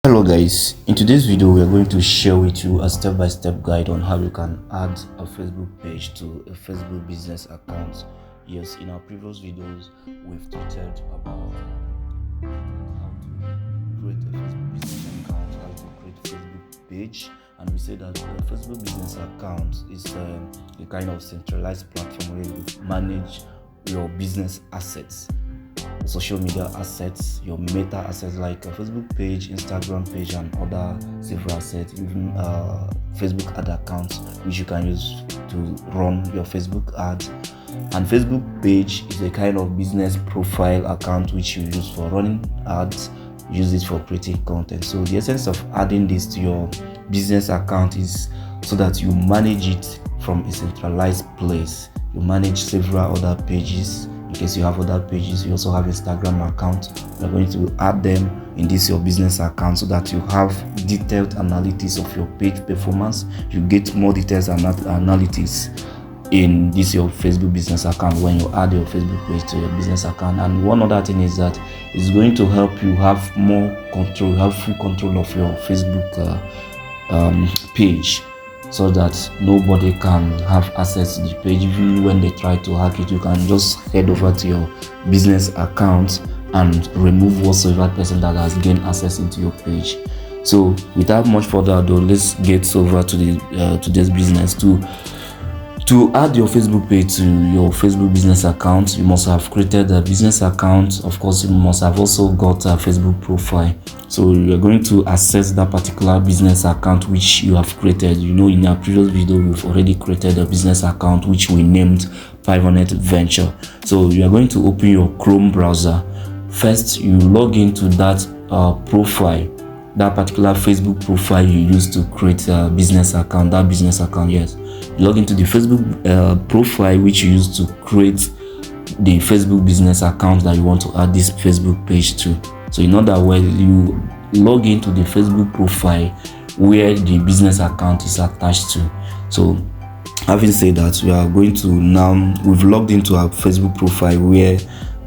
Hello guys, in today's video we are going to share with you a step-by-step guide on how you can add a Facebook page to a Facebook business account. Yes, in our previous videos we've tutored about how to create a Facebook business account, how to create a Facebook page, and we said that a Facebook business account is a kind of centralized platform where you manage your business assets, social media assets, your meta assets like a Facebook page, Instagram page, and other several assets, even Facebook ad accounts which you can use to run your Facebook ads. And Facebook page is a kind of business profile account which you use for running ads, use it for creating content. So the essence of adding this to your business account is so that you manage it from a centralized place. You manage several other pages. In case you have other pages, you also have Instagram account. You're going to add them in this your business account so that you have detailed analytics of your page performance. You get more details and analytics in this your Facebook business account when you add your Facebook page to your business account. And one other thing is that it's going to help you have more control, have full control of your Facebook page, so that nobody can have access to the page. Even when they try to hack it, you can just head over to your business account and remove whatsoever person that has gained access into your page. So without much further ado, let's get over to the today's business. To add your Facebook page to your Facebook business account, you must have created a business account. Of course, you must have also got a Facebook profile. So you're going to access that particular business account which you have created. You know, in our previous video, we've already created a business account which we named 500 Venture. So you are going to open your Chrome browser. First, you log into that profile, that particular Facebook profile you used to create a business account, that business account, yes. You log into the Facebook profile which you used to create the Facebook business account that you want to add this Facebook page to. So in other words, you log into the Facebook profile where the business account is attached to. So having said that, we are going to now, we've logged into our Facebook profile where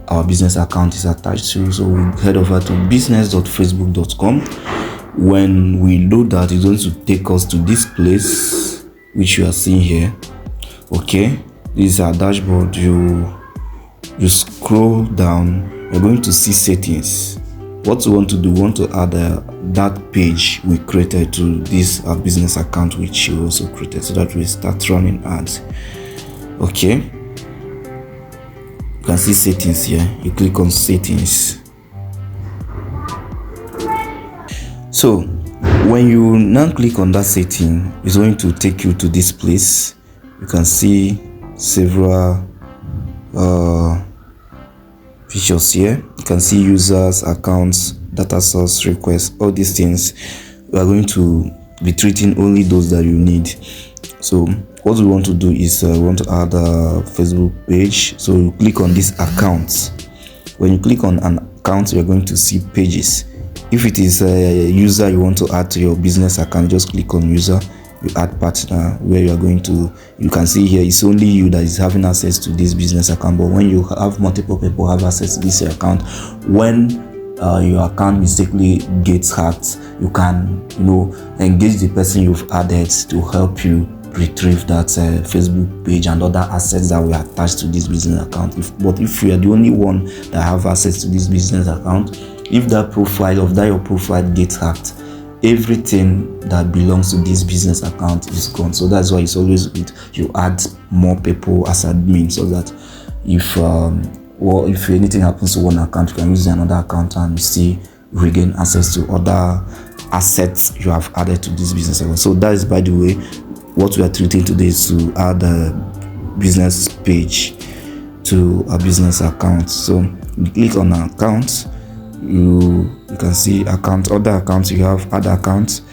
our business account is attached to. So we head over to business.facebook.com. When we load that, it's going to take us to this place which you are seeing here. Okay, this is our dashboard. You scroll down, you're going to see settings. What we want to do, we want to add that page we created to this business account which you also created, so that we start running ads. Okay, you can see settings here. You click on settings. So when you now click on that setting, it's going to take you to this place. You can see several features here. You can see users, accounts, data source, requests, all these things. We are going to be treating only those that you need. So what we want to do is we want to add a Facebook page. So you click on this account. When you click on an account, you're going to see pages. If it is a user you want to add to your business account, just click on user. You add partner, where you are going to, you can see here it's only you that is having access to this business account. But when you have multiple people have access to this account, when your account mistakenly gets hacked, you can engage the person you've added to help you retrieve that Facebook page and other assets that were attached to this business account. But if you are the only one that have access to this business account, if that profile of your profile gets hacked, everything that belongs to this business account is gone. So that's why it's always good you add more people as admin, so that if anything happens to one account, you can use another account and still regain access to other assets you have added to this business account. So that is, by the way, what we are treating today, is to add a business page to a business account. So you click on an account. You can see account, other accounts, you have other accounts,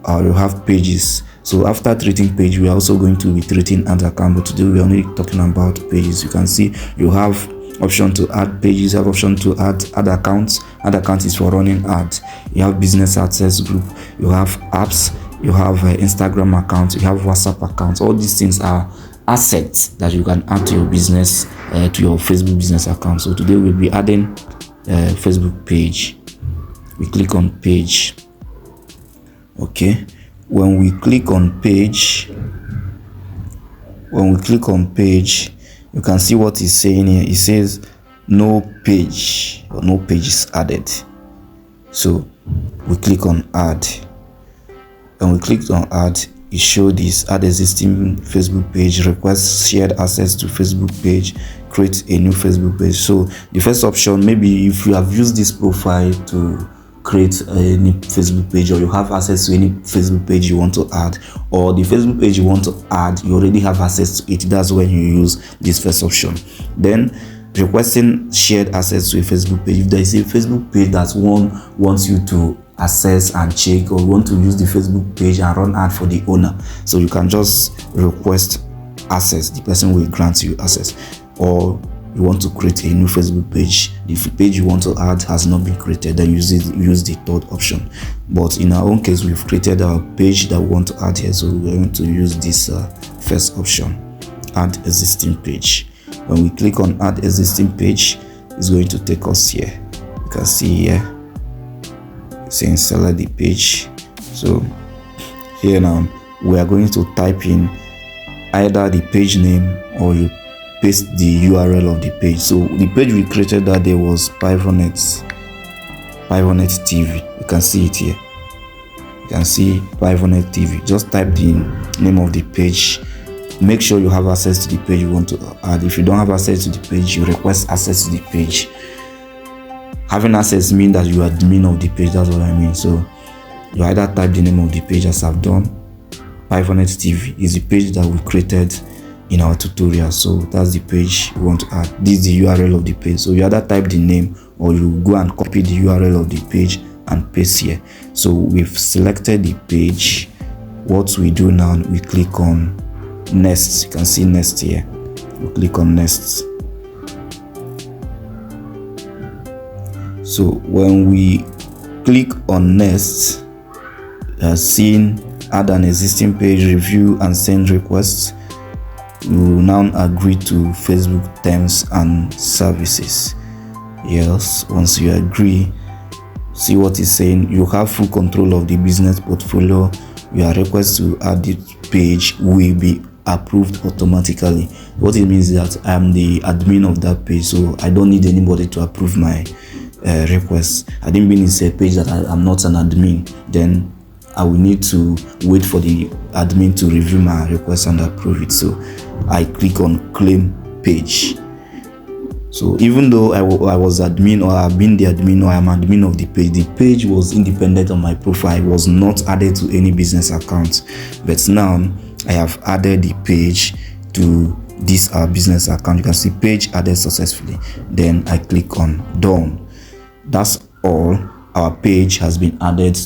you have pages. So after treating page, we are also going to be treating other account, but today we are only talking about pages. You can see you have option to add pages, you have option to add other accounts. Other accounts is for running ads. You have business access group, you have apps, you have Instagram account, you have WhatsApp accounts. All these things are assets that you can add to your business, to your Facebook business account. So today we'll be adding Facebook page. we click on page. Okay, when we click on page, you can see what it's saying here. It says no page, or no page is added. So we click on add. When we click on add, it shows this: add existing Facebook page, request shared access to Facebook page, create a new Facebook page. So the first option, maybe if you have used this profile to create a new Facebook page, or you have access to any Facebook page you want to add, or the Facebook page you want to add, you already have access to it, that's when you use this first option. Then requesting shared access to a Facebook page. If there is a Facebook page that one wants you to access and check, or want to use the Facebook page and run ad for the owner, so you can just request access, the person will grant you access. Or you want to create a new Facebook page, the page you want to add has not been created, then use the third option. But in our own case, we've created our page that we want to add here, so we're going to use this first option, add existing page. When we click on add existing page, it's going to take us here. You can see here saying select the page. So here now we are going to type in either the page name, or you paste the URL of the page. So the page we created that day was Pivonet TV. You can see it here. You can see Pivonet TV. Just type the name of the page. Make sure you have access to the page you want to add. If you don't have access to the page, you request access to the page. Having access means that you are admin of the page. That's what I mean. So you either type the name of the page, as I've done. Pivonet TV is the page that we created in our tutorial, so that's the page you want to add. This is the URL of the page. So you either type the name, or you go and copy the URL of the page and paste here. So we've selected the page. What we do now, we click on next. You can see next here. We click on next. So when we click on next, seeing add an existing page, review and send requests, you will now agree to Facebook terms and services. Yes, once you agree, see what it's saying. You have full control of the business portfolio. Your request to add the page will be approved automatically. What it means is that I am the admin of that page, so I don't need anybody to approve my request. I didn't mean it's a page that I'm not an admin, then I will need to wait for the admin to review my request and approve it. So I click on claim page. So even though I was admin, or I've been the admin, or I'm admin of the page was independent of my profile. It was not added to any business account. But now I have added the page to this business account. You can see page added successfully. Then I click on done. That's all. Our page has been added